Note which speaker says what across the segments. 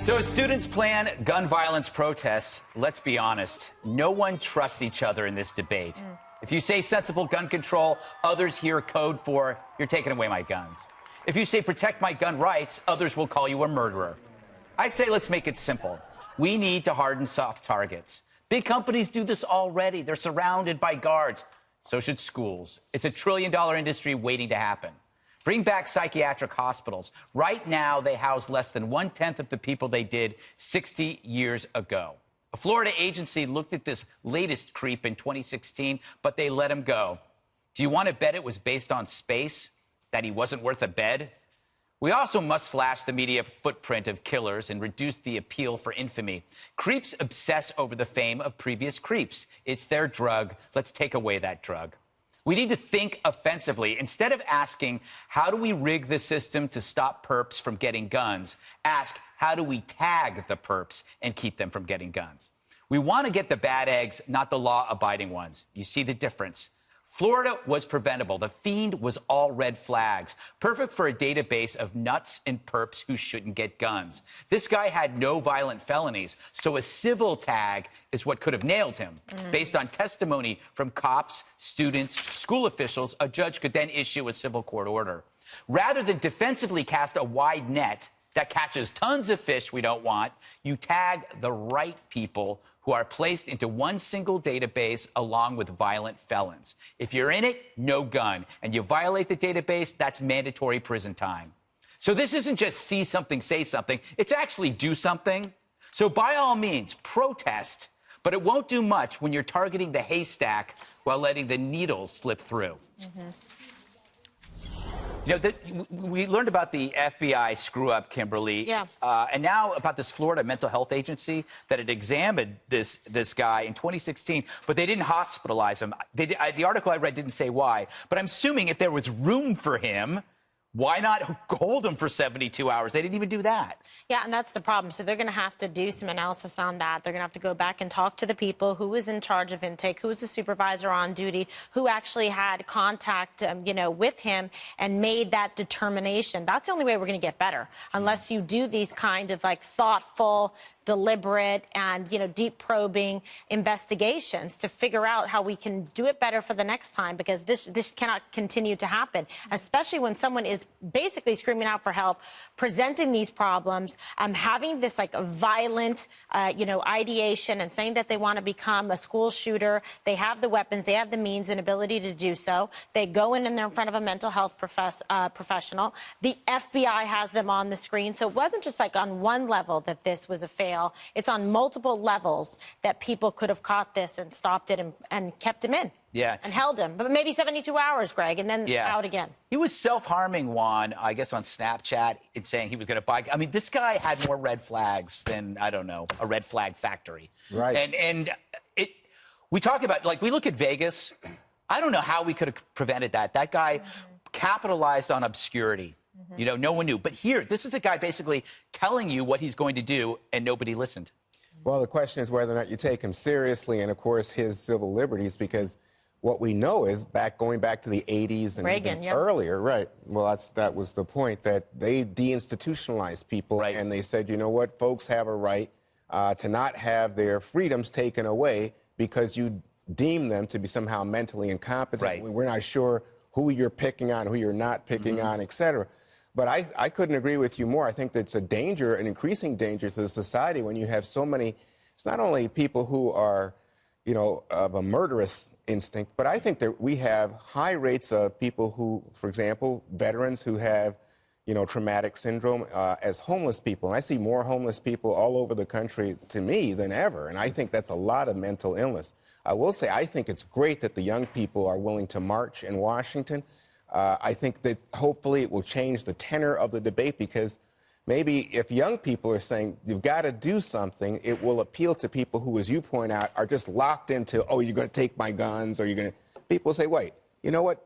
Speaker 1: So as students plan gun violence protests, let's be honest, no one trusts each other in this debate. If you say sensible gun control, others hear code for, you're taking away my guns. If you say protect my gun rights, others will call you a murderer. I say let's make it simple. We need to harden soft targets. Big companies do this already. They're surrounded by guards. So should schools. It's a trillion-dollar industry waiting to happen. Bring back psychiatric hospitals. Right now, they house less than 1/10 of the people they did 60 years ago. A Florida agency looked at this latest creep in 2016, but they let him go. Do you want to bet it was based on space? That he wasn't worth a bed? We also must slash the media footprint of killers and reduce the appeal for infamy. Creeps obsess over the fame of previous creeps. It's their drug. Let's take away that drug. We need to think offensively. Instead of asking, how do we rig the system to stop perps from getting guns? Ask, how do we tag the perps and keep them from getting guns? We want to get the bad eggs, not the law-abiding ones. You see the difference? Florida was preventable. The fiend was all red flags. Perfect for a database of nuts and perps who shouldn't get guns. This guy had no violent felonies, so a civil tag is what could have nailed him. Based on testimony from cops, students, school officials, a judge could then issue a civil court order. Rather than defensively cast a wide net that catches tons of fish we don't want, you tag the right people who are placed into one single database along with violent felons. If you're in it, no gun. And you violate the database, that's mandatory prison time. So this isn't just see something, say something. It's actually do something. So by all means, protest. But it won't do much when you're targeting the haystack while letting the needles slip through. You know, we learned about the FBI screw-up, Kimberly. Yeah. And now about this Florida mental health agency that had examined this guy in 2016, but they didn't hospitalize him. The article I read didn't say why, but I'm assuming if there was room for him, why not hold him for 72 hours? They didn't even do that.
Speaker 2: Yeah, and that's the problem. So they're going to have to do some analysis on that. They're going to have to go back and talk to the people who was in charge of intake, who was the supervisor on duty, who actually had contact, with him and made that determination. That's the only way we're going to get better, unless you do these kind of thoughtful, deliberate and, deep probing investigations to figure out how we can do it better for the next time, because this cannot continue to happen, especially when someone is basically screaming out for help, presenting these problems, having this violent, ideation and saying that they want to become a school shooter. They have the weapons, they have the means and ability to do so. They go in and they're in front of a mental health professional. The FBI has them on the screen. So it wasn't just on one level that this was a fail. It's on multiple levels that people could have caught this and stopped it and kept him in. Yeah. And held him. But maybe 72 hours, Greg, and then out again.
Speaker 1: He was self-harming, Juan, I guess, on Snapchat and saying he was going to buy. I mean, this guy had more red flags than, I don't know, a red flag factory. Right. And we talk about, we look at Vegas. I don't know how we could have prevented that. That guy capitalized on obscurity. No one knew. But here, this is a guy basically telling you what he's going to do, and nobody listened.
Speaker 3: Well, the question is whether or not you take him seriously and, of course, his civil liberties, because what we know is going back to the 80s and Reagan, even earlier, right? Well, that was the point, that they deinstitutionalized people, and they said, you know what, folks have a right to not have their freedoms taken away because you deem them to be somehow mentally incompetent. We're not sure who you're picking on, who you're not picking on, et cetera. But I couldn't agree with you more. I think that's a danger, an increasing danger to the society when you have so many. It's not only people who are, of a murderous instinct, but I think that we have high rates of people who, for example, veterans who have, traumatic syndrome as homeless people. And I see more homeless people all over the country, to me, than ever. And I think that's a lot of mental illness. I will say I think it's great that the young people are willing to march in Washington. I think that hopefully it will change the tenor of the debate, because maybe if young people are saying you've got to do something, it will appeal to people who, as you point out, are just locked into, oh, you're going to take my guns, or you're going to... People say, wait, you know what?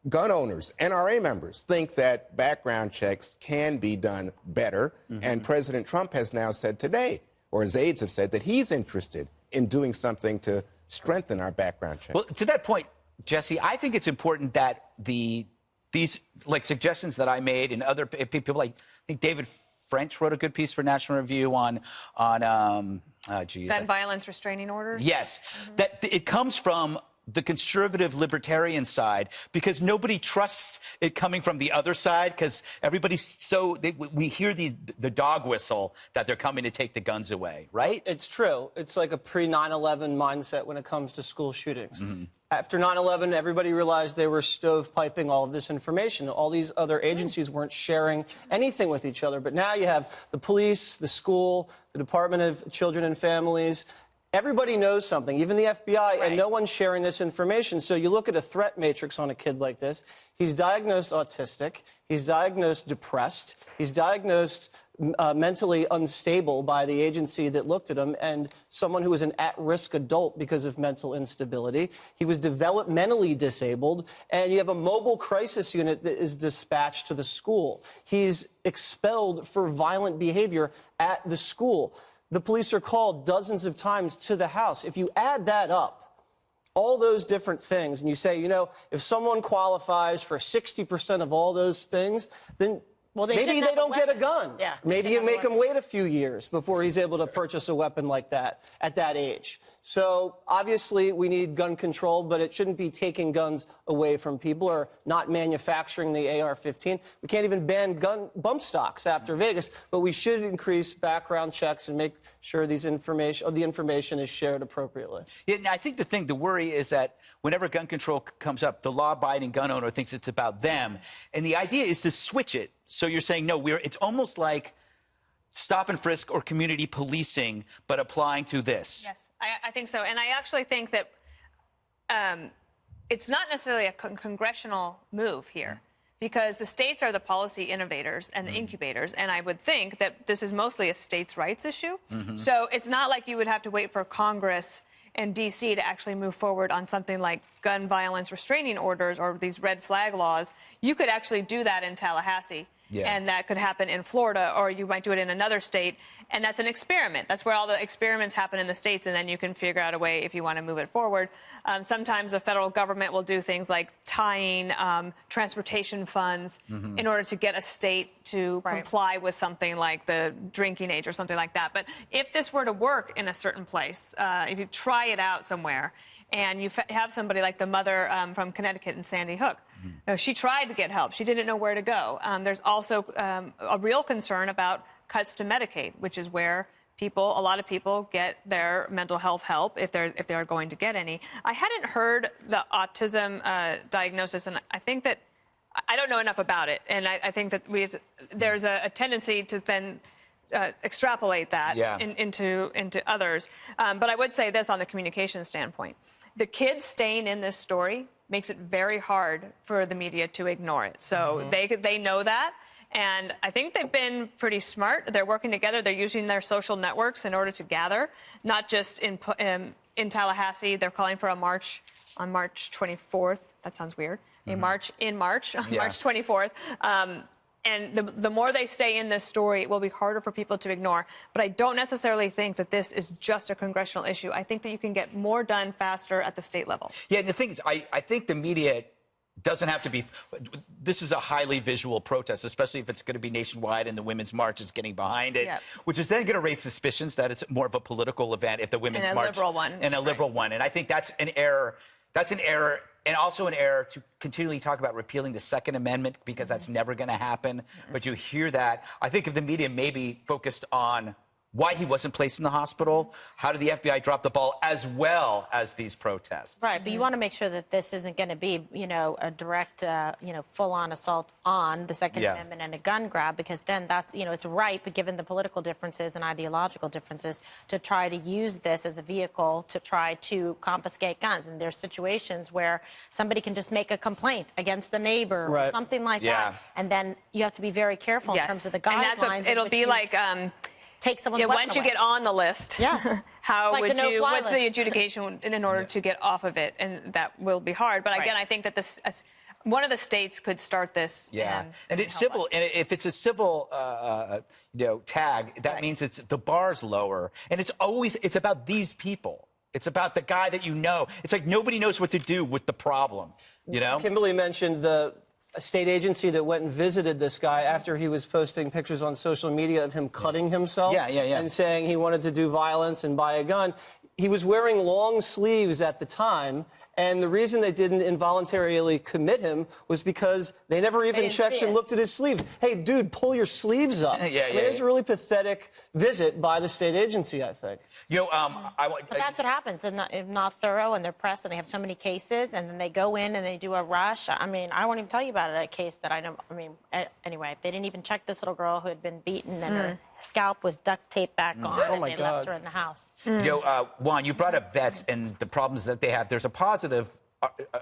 Speaker 3: Gun owners, NRA members, think that background checks can be done better. And President Trump has now said today, or his aides have said, that he's interested in doing something to strengthen our background checks.
Speaker 1: Well, to that point, Jesse, I think it's important that these suggestions that I made and other people, I think David French wrote a good piece for National Review on gun
Speaker 4: violence restraining orders?
Speaker 1: Yes. That it comes from the conservative libertarian side, because nobody trusts it coming from the other side, because everybody's we hear the dog whistle that they're coming to take the guns away, right?
Speaker 5: It's true. It's like a pre-9/11 mindset when it comes to school shootings. After 9/11, everybody realized they were stovepiping all of this information. All these other agencies weren't sharing anything with each other. But now you have the police, the school, the Department of Children and Families. Everybody knows something, even the FBI, and no one's sharing this information. So you look at a threat matrix on a kid like this. He's diagnosed autistic. He's diagnosed depressed. He's diagnosed mentally unstable by the agency that looked at him, and someone who is an at-risk adult because of mental instability. He was developmentally disabled, and you have a mobile crisis unit that is dispatched to the school. He's expelled for violent behavior at the school. The police are called dozens of times to the house. If you add that up, all those different things, and you say, you know, if someone qualifies for 60% of all those things, then maybe they don't get a gun.
Speaker 2: Yeah,
Speaker 5: maybe you make him wait a few years before he's able to purchase a weapon like that at that age. So obviously we need gun control, but it shouldn't be taking guns away from people or not manufacturing the AR-15. We can't even ban gun bump stocks after Vegas, but we should increase background checks and make sure the information is shared appropriately.
Speaker 1: Yeah, I think the worry is that whenever gun control comes up, the law-abiding gun owner thinks it's about them, and the idea is to switch it. So you're saying, no, it's almost like stop and frisk or community policing, but applying to this.
Speaker 4: Yes, I think so. And I actually think that it's not necessarily a congressional move here, because the states are the policy innovators and the incubators, and I would think that this is mostly a states' rights issue. So it's not like you would have to wait for Congress and D.C. to actually move forward on something like gun violence restraining orders or these red flag laws. You could actually do that in Tallahassee. Yeah. And that could happen in Florida, or you might do it in another state. And that's an experiment. That's where all the experiments happen in the states, and then you can figure out a way if you want to move it forward. Sometimes the federal government will do things like tying transportation funds in order to get a state to comply with something like the drinking age or something like that. But if this were to work in a certain place, if you try it out somewhere, and you have somebody like the mother from Connecticut in Sandy Hook. No, she tried to get help. She didn't know where to go. There's also a real concern about cuts to Medicaid, which is where a lot of people get their mental health help if they are going to get any. I hadn't heard the autism diagnosis, and I think that I don't know enough about it. And I think that there's a tendency to then extrapolate that into others. But I would say this on the communication standpoint. The kids staying in this story makes it very hard for the media to ignore it. So they know that, and I think they've been pretty smart. They're working together. They're using their social networks in order to gather, not just in Tallahassee. They're calling for a march on March 24th. That sounds weird. A march on March 24th. And the more they stay in this story, it will be harder for people to ignore. But I don't necessarily think that this is just a congressional issue. I think that you can get more done faster at the state level.
Speaker 1: Yeah, and the thing is, I think the media doesn't have to be... This is a highly visual protest, especially if it's going to be nationwide and the Women's March is getting behind it, which is then going to raise suspicions that it's more of a political event if the Women's March...
Speaker 4: And a liberal one.
Speaker 1: And a liberal one. And I think that's an error. That's an error. And also an error to continually talk about repealing the Second Amendment, because that's never going to happen. But you hear that. I think if the media maybe focused on why he wasn't placed in the hospital, how did the FBI drop the ball, as well as these protests.
Speaker 2: Right, but you want to make sure that this isn't going to be, a direct, full-on assault on the Second Amendment and a gun grab, because then that's, it's right, but given the political differences and ideological differences, to try to use this as a vehicle to try to confiscate guns. And there's situations where somebody can just make a complaint against a neighbor or something like that, and then you have to be very careful in terms of the guidelines.
Speaker 4: And it'll be like...
Speaker 2: take someone's weapon
Speaker 4: once you get on the list, how
Speaker 2: like
Speaker 4: would you? What's
Speaker 2: list.
Speaker 4: the adjudication in order to get off of it? And that will be hard. But again, I think that this one of the states could start this.
Speaker 1: And it's civil. And if it's a civil, tag, that means it's the bar's lower. And it's about these people. It's about the guy that you know. It's like nobody knows what to do with the problem.
Speaker 5: Kimberly mentioned the a state agency that went and visited this guy after he was posting pictures on social media of him cutting himself and saying he wanted to do violence and buy a gun. He was wearing long sleeves at the time, and the reason they didn't involuntarily commit him was because they never even checked and looked at his sleeves. Hey, dude, pull your sleeves up. It was a really pathetic visit by the state agency, I think.
Speaker 1: You know,
Speaker 2: but that's what happens. If not thorough, and they're pressed, and they have so many cases, and then they go in and they do a rush. I mean, I won't even tell you about a case that I know. I mean, anyway, they didn't even check this little girl who had been beaten, and her scalp was duct taped back on, and they left her in the house.
Speaker 1: You know, Juan, you brought up vets and the problems that they have. There's a positive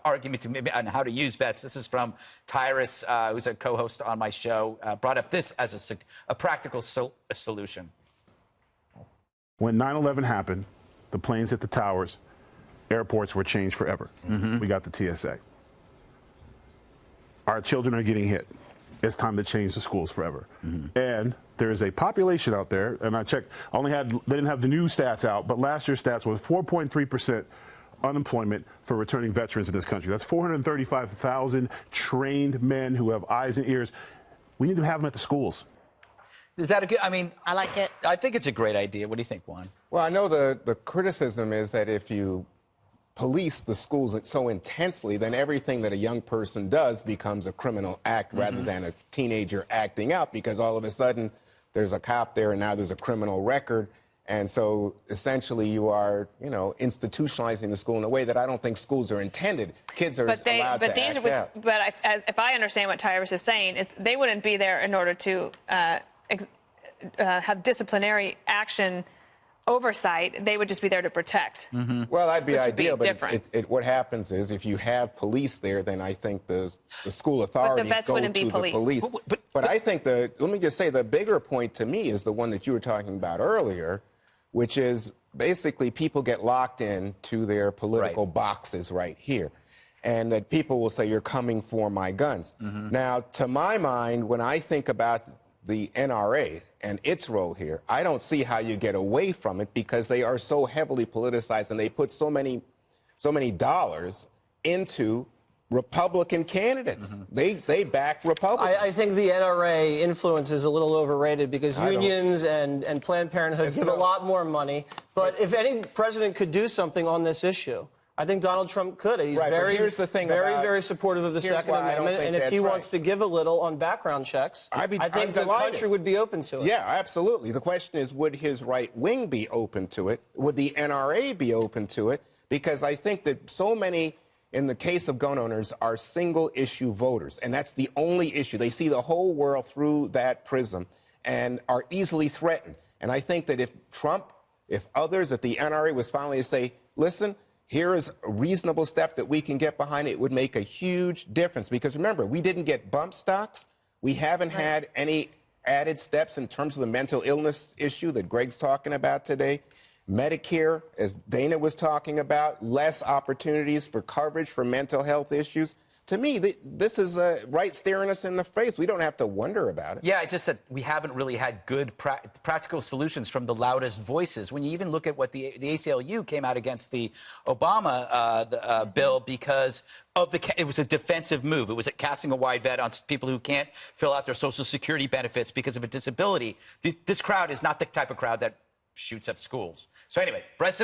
Speaker 1: argument to maybe on how to use vets. This is from Tyrus, who's a co-host on my show, brought up this as a practical solution.
Speaker 6: When 9/11 happened, the planes hit the towers, airports were changed forever. We got the TSA. Our children are getting hit. It's time to change the schools forever. And there is a population out there, and I checked, they didn't have the new stats out, but last year's stats was 4.3% unemployment for returning veterans in this country. That's 435,000 trained men who have eyes and ears. We need to have them at the schools.
Speaker 1: Is that a good, I mean...
Speaker 2: I like it.
Speaker 1: I think it's a great idea. What do you think, Juan?
Speaker 3: Well, I know the criticism is that if you police the schools so intensely, then everything that a young person does becomes a criminal act rather than a teenager acting out, because all of a sudden there's a cop there and now there's a criminal record. And so essentially you are, you know, institutionalizing the school in a way that I don't think schools are intended. Kids are allowed to act out.
Speaker 4: But if I understand what Tyrus is saying, they wouldn't be there in order to have disciplinary action oversight. They would just be there to protect.
Speaker 3: Well, that'd be ideal, but
Speaker 4: what
Speaker 3: happens is if you have police there, then I think the school authorities go to the police. But I think let me just say, the bigger point to me is the one that you were talking about earlier, which is basically people get locked in to their political boxes right here. And that people will say, you're coming for my guns. Now, to my mind, when I think about the NRA and its role here, I don't see how you get away from it, because they are so heavily politicized and they put so many dollars into Republican candidates. They back Republicans.
Speaker 5: I think the NRA influence is a little overrated, because unions and Planned Parenthood give a lot more money. But if any president could do something on this issue, I think Donald Trump could. He's
Speaker 3: here's the thing
Speaker 5: very supportive of the Second Amendment, and if he wants to give a little on background checks, I think the country would be open to it.
Speaker 3: Yeah, absolutely. The question is, would his right wing be open to it? Would the NRA be open to it? Because I think that so many, in the case of gun owners, are single-issue voters, and that's the only issue. They see the whole world through that prism and are easily threatened. And I think that if Trump, if others, if the NRA was finally to say, listen, here is a reasonable step that we can get behind, it would make a huge difference. Because remember, we didn't get bump stocks. We haven't had any added steps in terms of the mental illness issue that Greg's talking about today. Medicare, as Dana was talking about, less opportunities for coverage for mental health issues. To me, this is right staring us in the face. We don't have to wonder about it.
Speaker 1: Yeah, it's just that we haven't really had good practical solutions from the loudest voices. When you even look at what the ACLU came out against the Obama bill because of it was a defensive move. It was casting a wide net on people who can't fill out their Social Security benefits because of a disability. This crowd is not the type of crowd that shoots up schools. So anyway, President